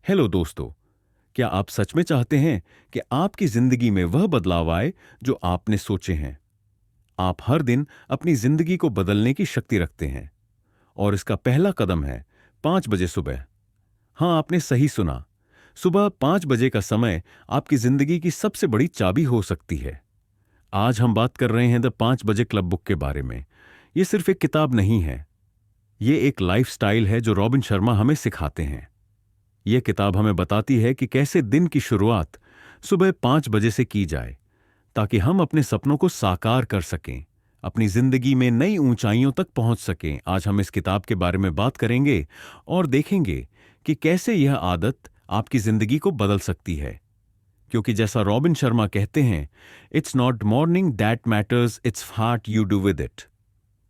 Hello दोस्तों। क्या आप सच में चाहते हैं कि आपकी जिंदगी में वह बदलाव आए जो आपने सोचे हैं? आप हर दिन अपनी जिंदगी को बदलने की शक्ति रखते हैं और इसका पहला कदम है 5 बजे सुबह। हाँ, आपने सही सुना। सुबह 5 बजे का समय आपकी जिंदगी की सबसे बड़ी चाबी हो सकती है। आज हम बात कर रहे हैं द 5 बजे क्लब बुक के बारे में। यह सिर्फ एक किताब नहीं है, ये एक लाइफस्टाइल है जो रॉबिन शर्मा हमें सिखाते हैं। यह किताब हमें बताती है कि कैसे दिन की शुरुआत सुबह 5 बजे से की जाए ताकि हम अपने सपनों को साकार कर सकें, अपनी जिंदगी में नई ऊंचाइयों तक पहुंच सकें। आज हम इस किताब के बारे में बात करेंगे और देखेंगे कि कैसे यह आदत आपकी जिंदगी को बदल सकती है। क्योंकि जैसा रॉबिन शर्मा कहते हैं, it's not morning that matters, its heart you do with it.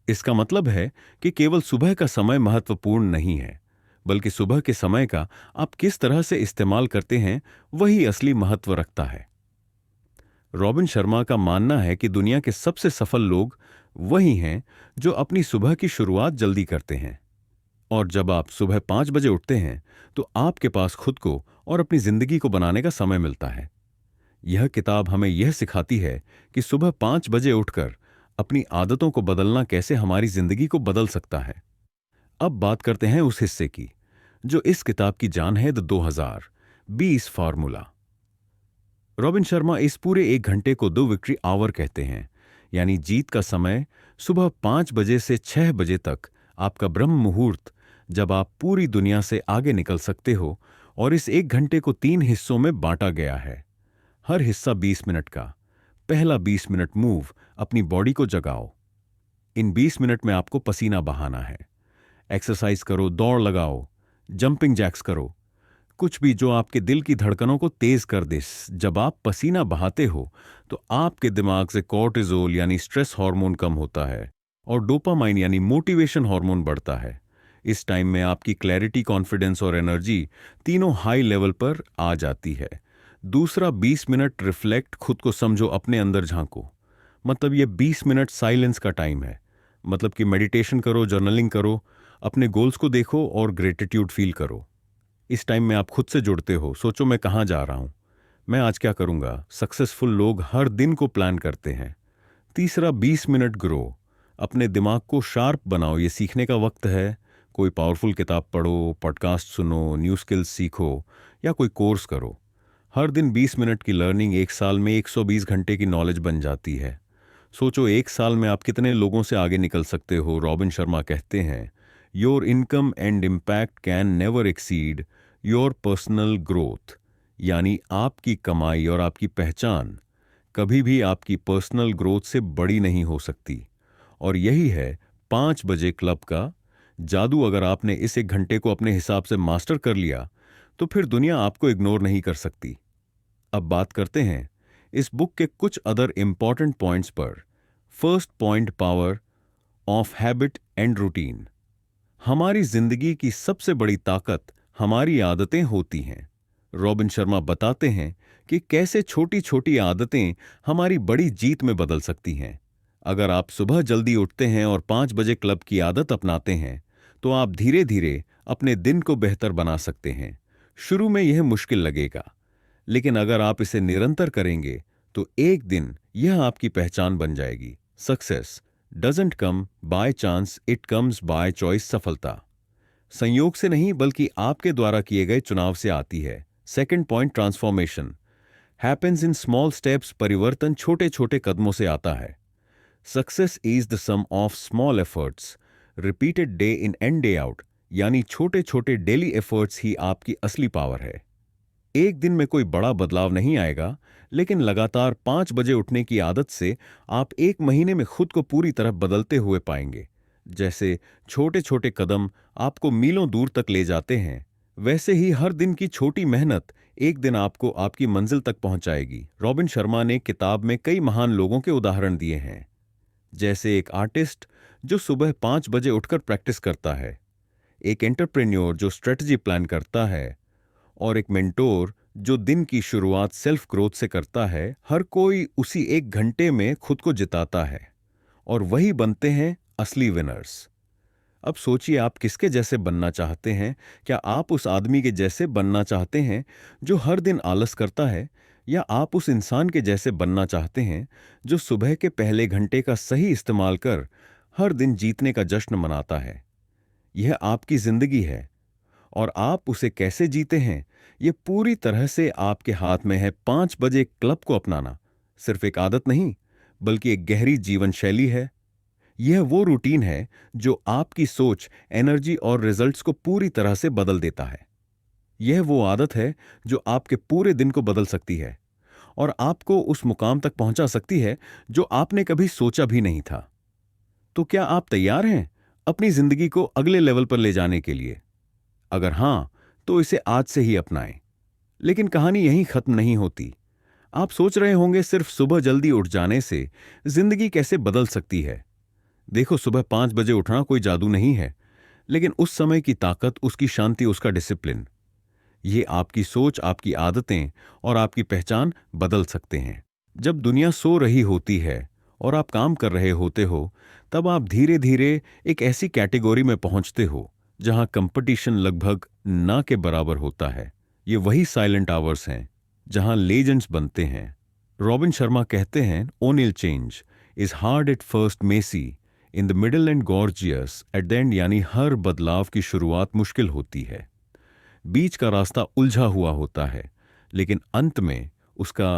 इसका मतलब है कि केवल सुबह का समय महत्वपूर्ण नहीं है, बल्कि सुबह के समय का आप किस तरह से इस्तेमाल करते हैं वही असली महत्व रखता है। रॉबिन शर्मा का मानना है कि दुनिया के सबसे सफल लोग वही हैं जो अपनी सुबह की शुरुआत जल्दी करते हैं। और जब आप सुबह 5 बजे उठते हैं तो आपके पास खुद को और अपनी जिंदगी को बनाने का समय मिलता है। यह किताब हमें यह सिखाती है कि सुबह 5 बजे उठकर अपनी आदतों को बदलना कैसे हमारी जिंदगी को बदल सकता है। अब बात करते हैं उस हिस्से की जो इस किताब की जान है, द 2020 फार्मूला। रॉबिन शर्मा इस पूरे 1 घंटे को 2 विक्ट्री आवर कहते हैं, यानी जीत का समय सुबह 5 बजे से 6 बजे तक आपका ब्रह्म मुहूर्त, जब आप पूरी दुनिया से आगे निकल सकते हो। और इस 1 घंटे को 3 हिस्सों में बांटा गया है, हर हिस्सा 20 मिनट का। पहला 20 मिनट मूव, अपनी बॉडी को जगाओ। इन 20 मिनट में आपको पसीना बहाना है। एक्सरसाइज करो, दौड़ लगाओ, जंपिंग जैक्स करो, कुछ भी जो आपके दिल की धड़कनों को तेज कर दे। जब आप पसीना बहाते हो तो आपके दिमाग से कॉर्टिजोल यानी स्ट्रेस हार्मोन कम होता है और डोपामाइन यानी मोटिवेशन हार्मोन बढ़ता है। इस टाइम में आपकी क्लैरिटी, कॉन्फिडेंस और एनर्जी तीनों हाई लेवल पर आ जाती है। दूसरा 20 मिनट रिफ्लेक्ट, खुद को समझो, अपने अंदर झांको। मतलब ये 20 मिनट साइलेंस का टाइम है। मतलब कि मेडिटेशन करो, जर्नलिंग करो, अपने गोल्स को देखो और ग्रेटिट्यूड फील करो। इस टाइम में आप खुद से जुड़ते हो। सोचो, मैं कहाँ जा रहा हूँ, मैं आज क्या करूँगा। सक्सेसफुल लोग हर दिन को प्लान करते हैं। तीसरा 20 मिनट ग्रो, अपने दिमाग को शार्प बनाओ। ये सीखने का वक्त है। कोई पावरफुल किताब पढ़ो, पॉडकास्ट सुनो, न्यू स्किल्स सीखो या कोई कोर्स करो। हर दिन 20 मिनट की लर्निंग 1 साल में 120 घंटे की नॉलेज बन जाती है। सोचो, 1 साल में आप कितने लोगों से आगे निकल सकते हो। रॉबिन शर्मा कहते हैं, your income and impact can never exceed your personal growth. यानी आपकी कमाई और आपकी पहचान कभी भी आपकी पर्सनल ग्रोथ से बड़ी नहीं हो सकती। और यही है 5 बजे क्लब का जादू। अगर आपने इस 1 घंटे को अपने हिसाब से मास्टर कर लिया तो फिर दुनिया आपको इग्नोर नहीं कर सकती। अब बात करते हैं इस बुक के कुछ अदर इंपॉर्टेंट पॉइंट्स पर। First point, power of habit and routine. हमारी जिंदगी की सबसे बड़ी ताकत हमारी आदतें होती हैं। रॉबिन शर्मा बताते हैं कि कैसे छोटी छोटी आदतें हमारी बड़ी जीत में बदल सकती हैं। अगर आप सुबह जल्दी उठते हैं और 5 बजे क्लब की आदत अपनाते हैं तो आप धीरे धीरे अपने दिन को बेहतर बना सकते हैं। शुरू में यह मुश्किल लगेगा, लेकिन अगर आप इसे निरंतर करेंगे तो एक दिन यह आपकी पहचान बन जाएगी। Success doesn't come by chance, it comes by choice. सफलता संयोग से नहीं बल्कि आपके द्वारा किए गए चुनाव से आती है। Second point, transformation happens in small steps. परिवर्तन छोटे छोटे कदमों से आता है। Success is the sum of small efforts repeated day in and day out. यानी छोटे छोटे डेली एफर्ट्स ही आपकी असली पावर है। एक दिन में कोई बड़ा बदलाव नहीं आएगा, लेकिन लगातार 5 बजे उठने की आदत से आप 1 महीने में खुद को पूरी तरह बदलते हुए पाएंगे। जैसे छोटे छोटे कदम आपको मीलों दूर तक ले जाते हैं, वैसे ही हर दिन की छोटी मेहनत एक दिन आपको आपकी मंजिल तक पहुंचाएगी। रॉबिन शर्मा ने किताब में कई महान लोगों के उदाहरण दिए हैं, जैसे एक आर्टिस्ट जो सुबह 5 बजे उठकर प्रैक्टिस करता है, एक एंटरप्रेन्योर जो स्ट्रेटजी प्लान करता है, और एक मेंटोर जो दिन की शुरुआत सेल्फ ग्रोथ से करता है। हर कोई उसी 1 घंटे में खुद को जिताता है और वही बनते हैं असली विनर्स। अब सोचिए, आप किसके जैसे बनना चाहते हैं? क्या आप उस आदमी के जैसे बनना चाहते हैं जो हर दिन आलस करता है, या आप उस इंसान के जैसे बनना चाहते हैं जो सुबह के पहले घंटे का सही इस्तेमाल कर हर दिन जीतने का जश्न मनाता है? यह आपकी जिंदगी है, और आप उसे कैसे जीते हैं, यह पूरी तरह से आपके हाथ में है। 5 बजे क्लब को अपनाना सिर्फ एक आदत नहीं, बल्कि एक गहरी जीवन शैली है। यह वो रूटीन है जो आपकी सोच, एनर्जी और रिजल्ट्स को पूरी तरह से बदल देता है। यह वो आदत है जो आपके पूरे दिन को बदल सकती है और आपको उस मुकाम तक पहुंचा सकती है जो आपने कभी सोचा भी नहीं था। तो क्या आप तैयार हैं अपनी जिंदगी को अगले लेवल पर ले जाने के लिए? अगर हां, तो इसे आज से ही अपनाएं। लेकिन कहानी यहीं खत्म नहीं होती। आप सोच रहे होंगे, सिर्फ सुबह जल्दी उठ जाने से जिंदगी कैसे बदल सकती है? देखो, सुबह 5 बजे उठना कोई जादू नहीं है, लेकिन उस समय की ताकत, उसकी शांति, उसका डिसिप्लिन, ये आपकी सोच, आपकी आदतें और आपकी पहचान बदल सकते हैं। जब दुनिया सो रही होती है और आप काम कर रहे होते हो, तब आप धीरे धीरे एक ऐसी कैटेगरी में पहुंचते हो जहां कंपटीशन लगभग ना के बराबर होता है। ये वही साइलेंट आवर्स हैं जहां लेजेंड्स बनते हैं। रॉबिन शर्मा कहते हैं, only change is hard at first, messy in the middle and gorgeous at the end. यानी हर बदलाव की शुरुआत मुश्किल होती है, बीच का रास्ता उलझा हुआ होता है, लेकिन अंत में उसका